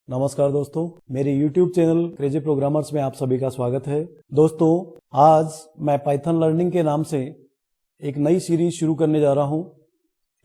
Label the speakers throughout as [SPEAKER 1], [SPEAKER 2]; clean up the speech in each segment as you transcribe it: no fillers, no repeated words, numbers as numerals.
[SPEAKER 1] नमस्कार दोस्तों, मेरे YouTube चैनल क्रेजी प्रोग्रामर्स में आप सभी का स्वागत है। दोस्तों, आज मैं पाइथन लर्निंग के नाम से एक नई सीरीज शुरू करने जा रहा हूं।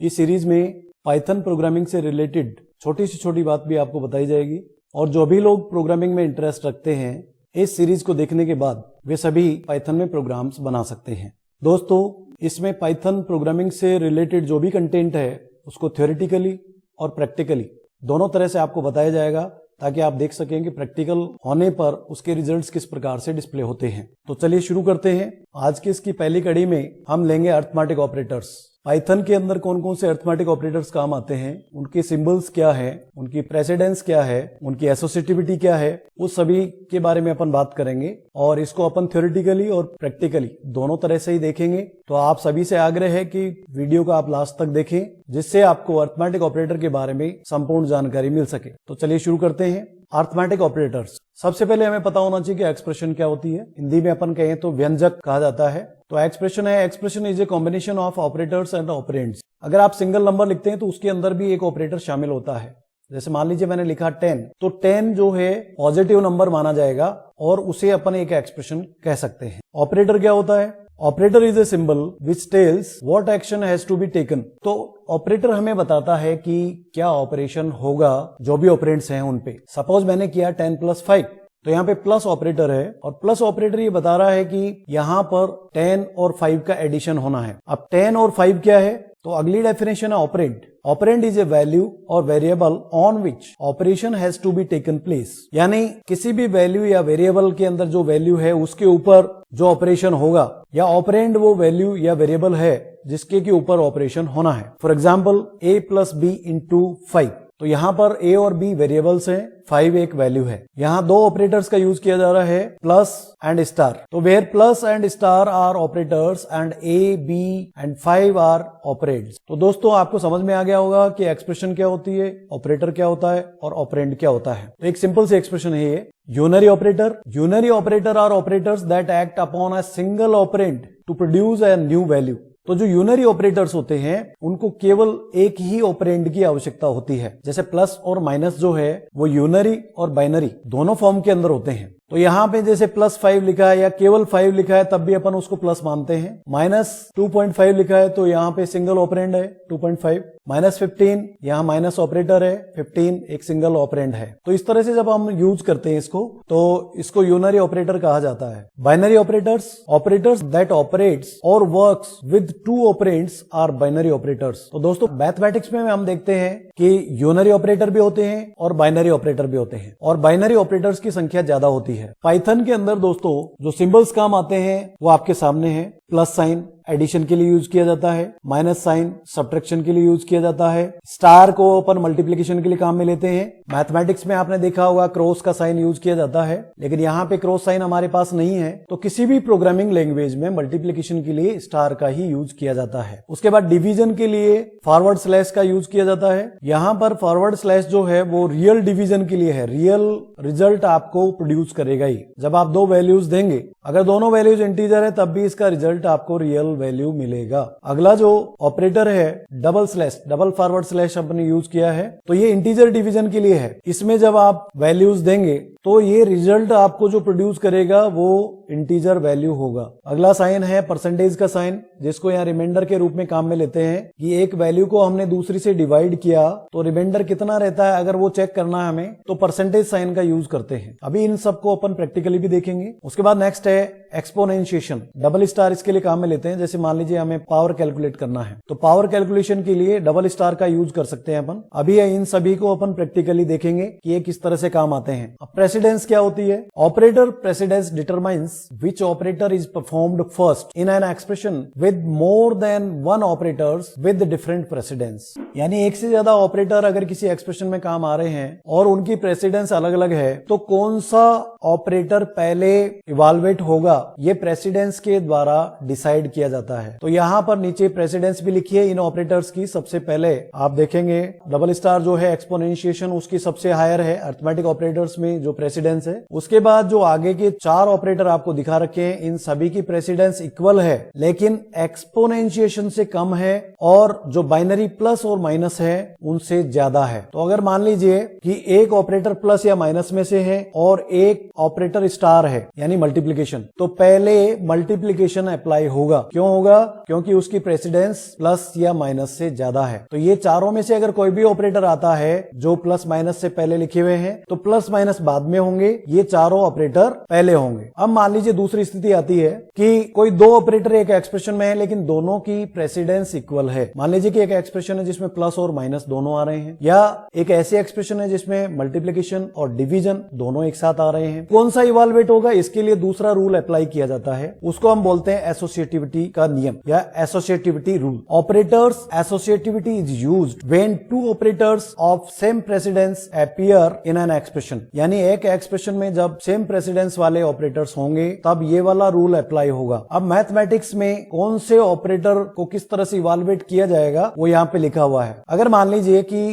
[SPEAKER 1] इस सीरीज में पाइथन प्रोग्रामिंग से रिलेटेड छोटी से छोटी बात भी आपको बताई जाएगी और जो भी लोग प्रोग्रामिंग में इंटरेस्ट रखते हैं, इस सीरीज को देखने के बाद वे सभी पाइथन में प्रोग्राम्स बना सकते हैं। दोस्तों, इसमें पाइथन प्रोग्रामिंग से रिलेटेड जो भी कंटेंट है उसको थ्योरेटिकली और प्रैक्टिकली दोनों तरह से आपको बताया जाएगा ताकि आप देख सकें कि प्रैक्टिकल होने पर उसके रिजल्ट्स किस प्रकार से डिस्प्ले होते हैं। तो चलिए शुरू करते हैं। आज की इसकी पहली कड़ी में हम लेंगे अरिथमेटिक ऑपरेटर्स। पाइथन के अंदर कौन कौन से अरिथमेटिक ऑपरेटर्स काम आते हैं, उनके सिंबल्स क्या है, उनकी प्रेसिडेंस क्या है, उनकी एसोसिएटिविटी क्या है, उस सभी के बारे में अपन बात करेंगे और इसको अपन थ्योरेटिकली और प्रैक्टिकली दोनों तरह से ही देखेंगे। तो आप सभी से आग्रह है कि वीडियो को आप लास्ट तक देखें, जिससे आपको अरिथमेटिक ऑपरेटर के बारे में संपूर्ण जानकारी मिल सके। तो चलिए शुरू करते हैं। अरिथमेटिक ऑपरेटर्स, सबसे पहले हमें पता होना चाहिए कि एक्सप्रेशन क्या होती है। हिंदी में अपन कहें तो व्यंजक कहा जाता है। तो एक्सप्रेशन है, expression is a combination of operators and operands. अगर आप सिंगल नंबर लिखते हैं तो उसके अंदर भी एक ऑपरेटर शामिल होता है। जैसे मान लीजिए मैंने लिखा 10, तो 10 जो है पॉजिटिव नंबर माना जाएगा और उसे अपन एक एक्सप्रेशन कह सकते हैं। ऑपरेटर क्या होता है? Operator is a symbol which tells what action has to be taken. तो ऑपरेटर हमें बताता है कि क्या ऑपरेशन होगा जो भी ऑपरेंड्स हैं उन पे। सपोज मैंने किया 10 + 5, तो यहाँ पे प्लस ऑपरेटर है और प्लस ऑपरेटर ये बता रहा है कि यहाँ पर 10 और 5 का एडिशन होना है। अब 10 और 5 क्या है? तो अगली डेफिनेशन है operand. Operand is a value or variable on which operation has to be taken place. यानी किसी भी वैल्यू या वेरिएबल के अंदर जो वैल्यू है उसके ऊपर जो ऑपरेशन होगा, या ऑपरेंड वो वैल्यू या वेरिएबल है जिसके के ऊपर ऑपरेशन होना है। फॉर एग्जाम्पल a + b × 5, तो यहां पर a और b वेरिएबल्स हैं, 5 एक वैल्यू है। यहां दो ऑपरेटर्स का यूज किया जा रहा है, प्लस एंड स्टार। तो where plus and star are operators and a, b and 5 are operands. तो दोस्तों, आपको समझ में आ गया होगा कि एक्सप्रेशन क्या होती है, ऑपरेटर क्या होता है और ऑपरेंड क्या होता है। तो एक सिंपल सी एक्सप्रेशन है ये। Unary operator, unary operator are operators that act upon a single operand to produce a new value. तो जो यूनरी ऑपरेटर्स होते हैं उनको केवल एक ही ऑपरेंड की आवश्यकता होती है। जैसे प्लस और माइनस जो है वो यूनरी और बाइनरी दोनों फॉर्म के अंदर होते हैं। तो यहाँ पे जैसे +5 लिखा है या केवल 5 लिखा है तब भी अपन उसको प्लस मानते हैं। -2.5 लिखा है तो यहाँ पे सिंगल ऑपरेंड है 2.5। -15 यहाँ माइनस ऑपरेटर है, 15 एक सिंगल ऑपरेंड है। तो इस तरह से जब हम यूज करते हैं इसको, तो इसको यूनरी ऑपरेटर कहा जाता है। Binary operators, operators that operates or works with 2 operands are binary operators. तो दोस्तों, मैथमेटिक्स में हम देखते हैं कि यूनरी ऑपरेटर भी होते हैं और बाइनरी ऑपरेटर भी होते हैं और बाइनरी ऑपरेटर्स की संख्या ज्यादा होती है। पाइथन के अंदर दोस्तों जो सिंबल्स काम आते हैं वो आपके सामने हैं। प्लस साइन एडिशन के लिए यूज किया जाता है, माइनस साइन सब्ट्रैक्शन के लिए यूज किया जाता है, स्टार को अपन मल्टीप्लिकेशन के लिए काम में लेते हैं। मैथमेटिक्स में आपने देखा होगा क्रॉस का साइन यूज किया जाता है, लेकिन यहाँ पे क्रॉस साइन हमारे पास नहीं है। तो किसी भी प्रोग्रामिंग लैंग्वेज में मल्टीप्लिकेशन के लिए स्टार का ही यूज किया जाता है। उसके बाद डिवीजन के लिए फॉरवर्ड स्लैश का यूज किया जाता है। यहाँ पर फॉरवर्ड स्लैश जो है वो रियल डिवीजन के लिए है, रियल रिजल्ट आपको प्रोड्यूस करेगा ही। जब आप दो वैल्यूज देंगे, अगर दोनों वैल्यूज इंटीजर है तब भी इसका रिजल्ट आपको रियल वैल्यू मिलेगा। अगला जो ऑपरेटर है double slash, double forward slash अपने यूज किया है, तो ये इंटीजर डिवीजन के लिए है। इसमें जब आप वैल्यूज देंगे तो ये रिजल्ट आपको जो प्रोड्यूस करेगा वो इंटीजर वैल्यू होगा। अगला साइन है परसेंटेज का साइन, जिसको यहाँ रिमाइंडर के रूप में काम में लेते हैं कि एक वैल्यू को हमने दूसरी से डिवाइड किया तो रिमाइंडर कितना रहता है, अगर वो चेक करना है हमें तो परसेंटेज साइन का यूज करते हैं। अभी इन सबको अपन प्रैक्टिकली भी देखेंगे। उसके बाद नेक्स्ट है एक्सपोनेंशिएशन, डबल स्टार इसके लिए काम में लेते हैं। जैसे मान लीजिए हमें पावर कैलकुलेट करना है तो पावर कैलकुलेशन के लिए डबल स्टार का यूज कर सकते हैं अपन। अभी इन सभी को अपन प्रैक्टिकली देखेंगे कि ये किस तरह से काम आते हैं। अब प्रेसिडेंस क्या होती है? Operator precedence determines which operator is performed first in an expression with more than 1 operators with different precedence. यानी एक से ज्यादा ऑपरेटर अगर किसी एक्सप्रेशन में काम आ रहे हैं और उनकी प्रेसिडेंस अलग अलग है, तो कौन सा ऑपरेटर पहले इवाल्वेट होगा ये प्रेसिडेंस के द्वारा डिसाइड किया जाता है। तो यहां पर नीचे प्रेसिडेंस भी लिखी है इन ऑपरेटर्स की। सबसे पहले आप देखेंगे डबल स्टार जो है एक्सपोनेंशिएशन उसकी सबसे हायर है अरिथमेटिक ऑपरेटर्स में जो प्रेसिडेंस है। उसके बाद जो आगे के 4 ऑपरेटर आपको दिखा रखे हैं इन सभी की प्रेसिडेंस इक्वल है, लेकिन एक्सपोनेंशिएशन से कम है और जो बाइनरी प्लस और माइनस है उनसे ज्यादा है। तो अगर मान लीजिए कि एक ऑपरेटर प्लस या माइनस में से है और एक ऑपरेटर स्टार है यानी मल्टीप्लिकेशन, तो पहले मल्टीप्लिकेशन अप्लाई होगा। क्यों होगा? क्योंकि उसकी प्रेसिडेंस प्लस या माइनस से ज्यादा है। तो ये चारों में से अगर कोई भी ऑपरेटर आता है जो प्लस माइनस से पहले लिखे हुए हैं तो प्लस माइनस बाद में होंगे, ये चारों ऑपरेटर पहले होंगे। अब मान लीजिए दूसरी स्थिति आती है कि कोई 2 ऑपरेटर एक एक्सप्रेशन में है लेकिन दोनों की प्रेसिडेंस इक्वल है। मान लीजिए कि एक एक्सप्रेशन है जिसमें प्लस और माइनस दोनों आ रहे हैं, या एक ऐसी एक्सप्रेशन है जिसमें मल्टीप्लिकेशन और डिवीजन दोनों एक साथ आ रहे हैं। कौन सा इवाल्युएट होगा? इसके लिए दूसरा रूल अप्लाई किया जाता है, उसको हम बोलते हैं एसोसिएटिविटी का नियम या associativity rule. Operators associativity is used when 2 operators of same precedence appear in an expression. यानी एक एक्सप्रेशन में जब सेम प्रेसिडेंस वाले ऑपरेटर्स होंगे तब ये वाला रूल अप्लाई होगा। अब मैथमेटिक्स में कौन से ऑपरेटर को किस तरह से इवाल्युएट किया जाएगा वो यहां पे लिखा हुआ है। अगर मान लीजिए कि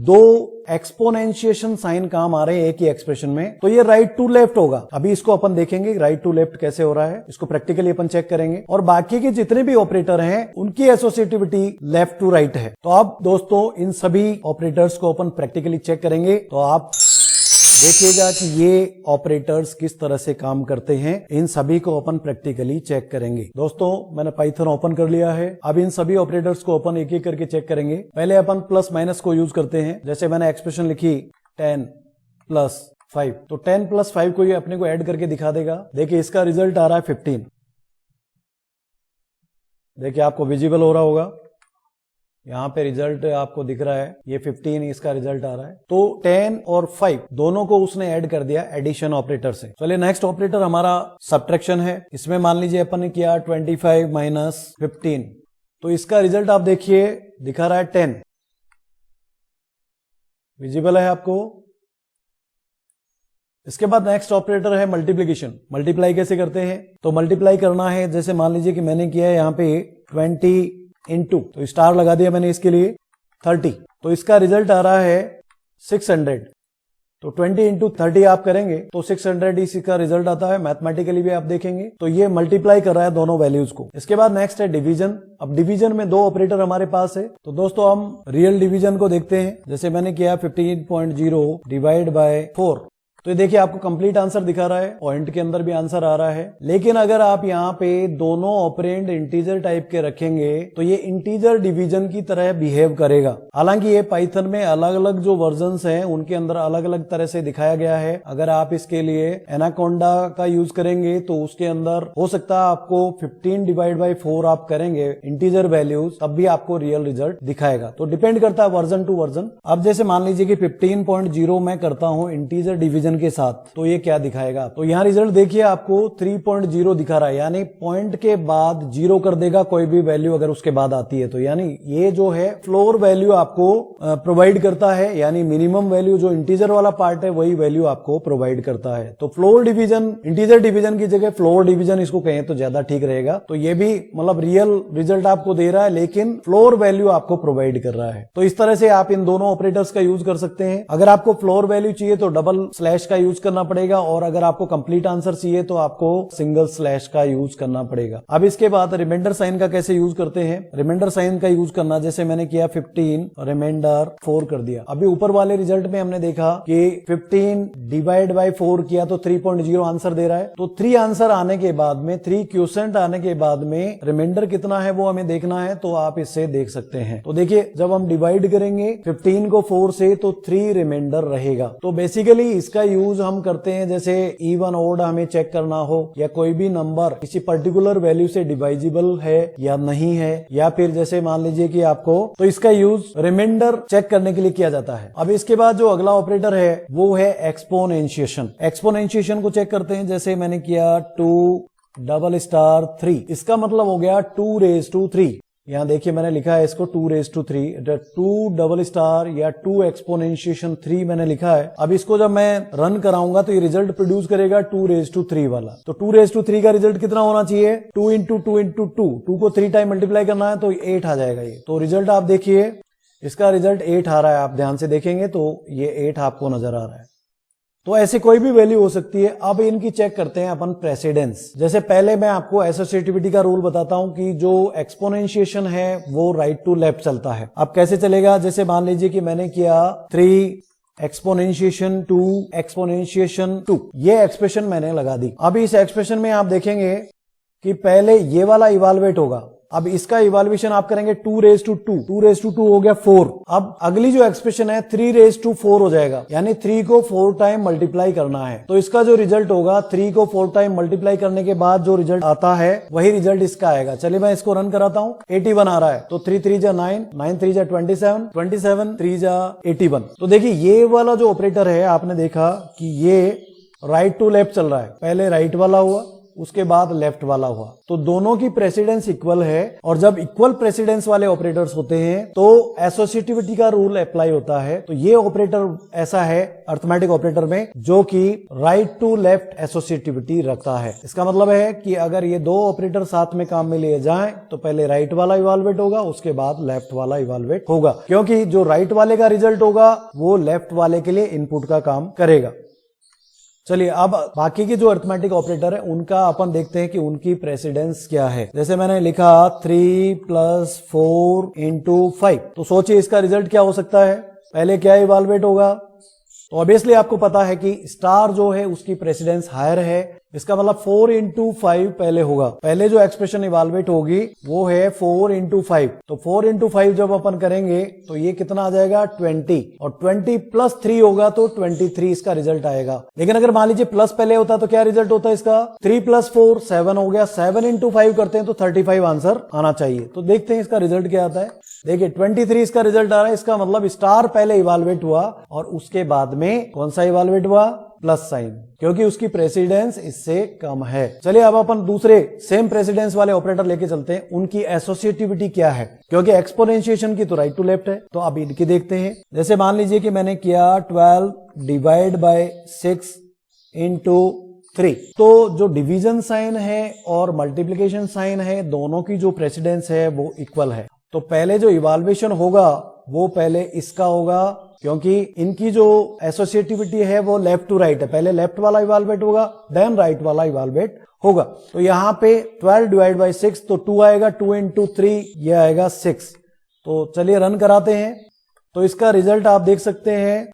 [SPEAKER 1] 2 एक्सपोनेंशिएशन साइन काम आ रहे हैं एक ही एक्सप्रेशन में, तो ये राइट टू लेफ्ट होगा। अभी इसको अपन देखेंगे राइट टू लेफ्ट कैसे हो रहा है, इसको प्रैक्टिकली अपन चेक करेंगे। और बाकी के जितने भी ऑपरेटर हैं उनकी एसोसिएटिविटी लेफ्ट टू राइट है। तो अब दोस्तों इन सभी ऑपरेटर्स को अपन प्रैक्टिकली चेक करेंगे, तो आप देखिएगा कि ये ऑपरेटर्स किस तरह से काम करते हैं। इन सभी को अपन प्रैक्टिकली चेक करेंगे। दोस्तों मैंने पाइथन ओपन कर लिया है। अब इन सभी ऑपरेटर्स को अपन एक एक करके चेक करेंगे। पहले अपन प्लस माइनस को यूज करते हैं। जैसे मैंने एक्सप्रेशन लिखी 10 + 5, तो 10 + 5 को ये अपने को ऐड करके दिखा देगा। देखिए इसका रिजल्ट आ रहा है 15। देखिए आपको विजिबल हो रहा होगा, यहां पे रिजल्ट आपको दिख रहा है, ये 15 इसका रिजल्ट आ रहा है। तो 10 और 5 दोनों को उसने ऐड कर दिया एडिशन ऑपरेटर से। चलिए नेक्स्ट ऑपरेटर हमारा सब्ट्रैक्शन है। इसमें मान लीजिए अपन ने किया 25 - 15, तो इसका रिजल्ट आप देखिए दिखा रहा है 10। विजिबल है आपको? इसके बाद नेक्स्ट ऑपरेटर है मल्टीप्लिकेशन। मल्टीप्लाई कैसे करते हैं? तो मल्टीप्लाई करना है, जैसे मान लीजिए कि मैंने किया है यहां पे 20 × तो स्टार लगा दिया मैंने इसके लिए 30, तो इसका रिजल्ट आ रहा है 600। तो 20 × 30 आप करेंगे तो 600 इसका रिजल्ट आता है। मैथमेटिकली भी आप देखेंगे तो ये मल्टीप्लाई कर रहा है दोनों वैल्यूज को। इसके बाद नेक्स्ट है डिवीजन। अब डिवीजन में 2 ऑपरेटर हमारे पास है, तो दोस्तों हम रियल डिवीजन को देखते हैं। जैसे मैंने किया 15.0 डिवाइड बाय 4, तो ये देखिए आपको कंप्लीट आंसर दिखा रहा है, पॉइंट के अंदर भी आंसर आ रहा है। लेकिन अगर आप यहाँ पे दोनों ऑपरेंड इंटीजर टाइप के रखेंगे तो ये इंटीजर डिवीजन की तरह बिहेव करेगा। हालांकि ये पाइथन में अलग अलग जो वर्जन्स हैं उनके अंदर अलग अलग तरह से दिखाया गया है। अगर आप इसके लिए एनाकोंडा का यूज करेंगे तो उसके अंदर हो सकता है आपको 15/4 आप करेंगे इंटीजर वैल्यूज, तब भी आपको रियल रिजल्ट दिखाएगा। तो डिपेंड करता है वर्जन टू वर्जन। अब जैसे मान लीजिए कि 15.0 मैं करता हूं इंटीजर डिवीजन के साथ, तो ये क्या दिखाएगा? तो यहाँ रिजल्ट देखिए आपको 3.0 दिखा रहा है, यानी पॉइंट के बाद 0 कर देगा कोई भी वैल्यू अगर उसके बाद आती है। तो यानी ये जो है फ्लोर वैल्यू आपको प्रोवाइड करता है, यानी मिनिमम वैल्यू जो इंटीजर वाला पार्ट है वही वैल्यू आपको प्रोवाइड करता है। तो फ्लोर डिवीजन, इंटीजर डिवीजन की जगह फ्लोर डिवीजन इसको कहें तो ज्यादा ठीक रहेगा। तो ये भी मतलब रियल रिजल्ट आपको दे रहा है लेकिन फ्लोर वैल्यू आपको प्रोवाइड कर रहा है। तो इस तरह से आप इन दोनों ऑपरेटर्स का यूज कर सकते हैं। अगर आपको फ्लोर वैल्यू चाहिए तो डबल स्लैश का यूज करना पड़ेगा, और अगर आपको कंप्लीट आंसर चाहिए तो आपको सिंगल स्लैश का यूज करना पड़ेगा। अब इसके बाद रिमाइंडर साइन का कैसे यूज करते हैं? रिमाइंडर साइन का यूज करना, जैसे मैंने किया 15 रिमाइंडर 4 कर दिया। अभी ऊपर वाले रिजल्ट में हमने देखा कि 15 डिवाइड बाय 4 किया तो 3.0 आंसर दे रहा है। तो 3 आंसर आने के बाद में, 3 क्वोशंट आने के बाद में रिमाइंडर कितना है वो हमें देखना है, तो आप इससे देख सकते हैं। तो देखिए जब हम डिवाइड करेंगे 15 को 4 से तो 3 रिमाइंडर रहेगा। तो बेसिकली इसका यूज हम करते हैं जैसे इवन ओड हमें चेक करना हो, या कोई भी नंबर किसी पर्टिकुलर वैल्यू से डिवाइजिबल है या नहीं है, या फिर जैसे मान लीजिए कि आपको, तो इसका यूज रिमाइंडर चेक करने के लिए किया जाता है। अब इसके बाद जो अगला ऑपरेटर है वो है एक्सपोनेंशिएशन। एक्सपोनेंशिएशन को चेक करते हैं। जैसे मैंने किया 2 ∛ 3, इसका मतलब हो गया 2 raised to 3। यहाँ देखिए मैंने लिखा है इसको 2⁻3, 2 डबल स्टार या 2 एक्सपोनेंशिएशन 3 मैंने लिखा है। अब इसको जब मैं रन कराऊंगा तो ये रिजल्ट प्रोड्यूस करेगा 2⁻3 वाला। तो 2⁻3 का रिजल्ट कितना होना चाहिए? 2 इंटू 2 इंटू 2 को 3 टाइम मल्टीप्लाई करना है तो 8 आ जाएगा ये। तो रिजल्ट आप देखिए, इसका रिजल्ट 8 आ रहा है। आप ध्यान से देखेंगे तो ये 8 आपको नजर आ रहा है। तो ऐसी कोई भी वैल्यू हो सकती है। अब इनकी चेक करते हैं अपन प्रेसिडेंस। जैसे पहले मैं आपको एसोसिएटिविटी का रूल बताता हूं कि जो एक्सपोनेंशिएशन है वो राइट टू लेफ्ट चलता है। अब कैसे चलेगा? जैसे मान लीजिए कि मैंने किया 3 एक्सपोनेंशिएशन 2 एक्सपोनेंशिएशन 2, ये एक्सप्रेशन मैंने लगा दी। अब इस एक्सप्रेशन में आप देखेंगे कि पहले ये वाला इवाल्युएट होगा। अब इसका इवाल्युएशन आप करेंगे 2⁻2 हो गया 4। अब अगली जो एक्सप्रेशन है 3⁻4 हो जाएगा, यानी 3 को 4 टाइम मल्टीप्लाई करना है। तो इसका जो रिजल्ट होगा 3 को 4 टाइम मल्टीप्लाई करने के बाद जो रिजल्ट आता है वही रिजल्ट इसका आएगा। चलिए मैं इसको रन कराता हूं। 81 आ रहा है। तो 3 3 जा 9, 9 3 जा 27, 27 3 जा 81। तो देखिए ये वाला जो ऑपरेटर है आपने देखा कि ये राइट टू लेफ्ट चल रहा है। पहले राइट वाला हुआ, उसके बाद लेफ्ट वाला हुआ। तो दोनों की प्रेसिडेंस इक्वल है, और जब इक्वल प्रेसिडेंस वाले ऑपरेटर्स होते हैं तो एसोसिएटिविटी का रूल अप्लाई होता है। तो ये ऑपरेटर ऐसा है अरिथमेटिक ऑपरेटर में जो कि राइट टू लेफ्ट एसोसिएटिविटी रखता है। इसका मतलब है कि अगर ये दो ऑपरेटर साथ में काम में लिए जाएं तो पहले राइट वाला इवाल्युएट होगा, उसके बाद लेफ्ट वाला इवाल्युएट होगा, क्योंकि जो राइट वाले का रिजल्ट होगा वो लेफ्ट वाले के लिए इनपुट का काम करेगा। चलिए अब बाकी के जो अरिथमेटिक ऑपरेटर है उनका अपन देखते हैं कि उनकी प्रेसिडेंस क्या है। जैसे मैंने लिखा 3 + 4 × 5, तो सोचिए इसका रिजल्ट क्या हो सकता है। पहले क्या इवाल्युएट होगा? तो ऑब्वियसली आपको पता है कि स्टार जो है उसकी प्रेसिडेंस हायर है। इसका मतलब 4 × 5 पहले होगा। पहले जो एक्सप्रेशन इवाल्युएट होगी वो है 4 × 5। तो 4 × 5 जब अपन करेंगे तो ये कितना आ जाएगा? 20, और 20 + 3 होगा तो 23 इसका रिजल्ट आएगा। लेकिन अगर मान लीजिए प्लस पहले होता तो क्या रिजल्ट होता है इसका? 3 + 4 7 हो गया। 7 × 5 करते हैं तो 35 आंसर आना चाहिए। तो देखते हैं इसका रिजल्ट क्या आता है। देखिए 23 इसका रिजल्ट आ रहा है। इसका मतलब स्टार पहले इवाल्युएट हुआ और उसके बाद में कौन सा इवाल्युएट हुआ? प्लस साइन, क्योंकि उसकी प्रेसिडेंस इससे कम है। चलिए अब अपन दूसरे सेम प्रेसिडेंस वाले ऑपरेटर लेके चलते हैं। उनकी एसोसिएटिविटी क्या है, क्योंकि एक्सपोनेंशिएशन की तो राइट टू लेफ्ट है। तो अब इनकी देखते हैं। जैसे मान लीजिए कि मैंने किया 12 / 6 × 3, तो जो डिवीजन साइन है और मल्टीप्लिकेशन साइन है दोनों की जो प्रेसिडेंस है वो इक्वल है। तो पहले जो इवाल्युएशन होगा वो पहले इसका होगा, क्योंकि इनकी जो एसोसिएटिविटी है वो लेफ्ट टू राइट है। पहले लेफ्ट वाला इवाल्युएट होगा, देन राइट वाला इवाल्युएट होगा। तो यहां पे 12 / 6 तो 2 आएगा। 2 × 3 ये आएगा 6। तो चलिए रन कराते हैं। तो इसका रिजल्ट आप देख सकते हैं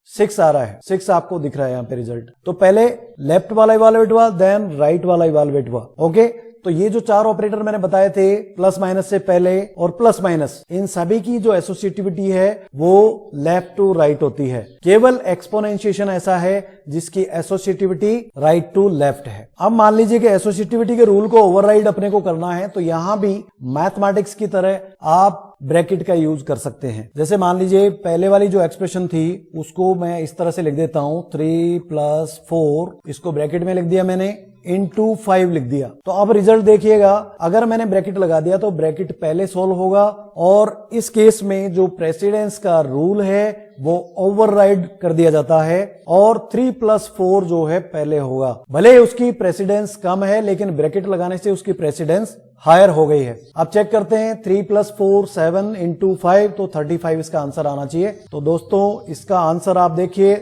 [SPEAKER 1] 6 आ रहा है। 6 आपको दिख रहा है यहाँ पे रिजल्ट। तो पहले लेफ्ट वाला इवाल्युएट हुआ, देन राइट वाला इवाल्युएट हुआ। ओके, तो ये जो 4 ऑपरेटर मैंने बताए थे प्लस माइनस से पहले और प्लस माइनस, इन सभी की जो एसोसिएटिविटी है वो लेफ्ट टू राइट होती है। केवल एक्सपोनेंशिएशन ऐसा है जिसकी एसोसिएटिविटी राइट टू लेफ्ट है। अब मान लीजिए कि एसोसिएटिविटी के रूल को ओवरराइड अपने को करना है, तो यहां भी मैथमेटिक्स की तरह आप ब्रैकेट का यूज कर सकते हैं। जैसे मान लीजिए पहले वाली जो एक्सप्रेशन थी उसको मैं इस तरह से लिख देता हूं, 3 + 4, इसको ब्रैकेट में लिख दिया मैंने, × 5 लिख दिया। तो अब रिजल्ट देखिएगा, अगर मैंने ब्रैकेट लगा दिया तो ब्रैकेट पहले सोल्व होगा, और इस केस में जो प्रेसिडेंस का रूल है वो ओवरराइड कर दिया जाता है, और 3 + 4 जो है पहले होगा। भले उसकी प्रेसिडेंस कम है लेकिन ब्रैकेट लगाने से उसकी प्रेसिडेंस हायर हो गई है। अब चेक करते हैं 3 + 4 7 × 5, तो 35 इसका आंसर आना चाहिए। तो दोस्तों इसका आंसर आप देखिए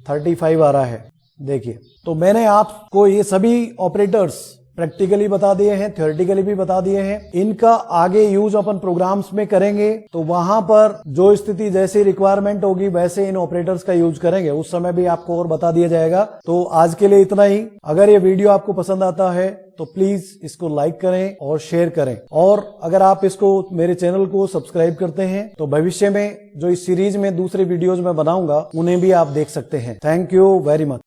[SPEAKER 1] 35 आ रहा है। देखिए, तो मैंने आपको ये सभी ऑपरेटर्स प्रैक्टिकली बता दिए हैं, थ्योरेटिकली भी बता दिए हैं। इनका आगे यूज अपन प्रोग्राम्स में करेंगे, तो वहां पर जो स्थिति जैसी रिक्वायरमेंट होगी वैसे इन ऑपरेटर्स का यूज करेंगे। उस समय भी आपको और बता दिया जाएगा। तो आज के लिए इतना ही। अगर ये वीडियो आपको पसंद आता है तो प्लीज इसको लाइक करें और शेयर करें, और अगर आप इसको मेरे चैनल को सब्सक्राइब करते हैं तो भविष्य में जो इस सीरीज में दूसरे वीडियोज में बनाऊंगा उन्हें भी आप देख सकते हैं। Thank you very much.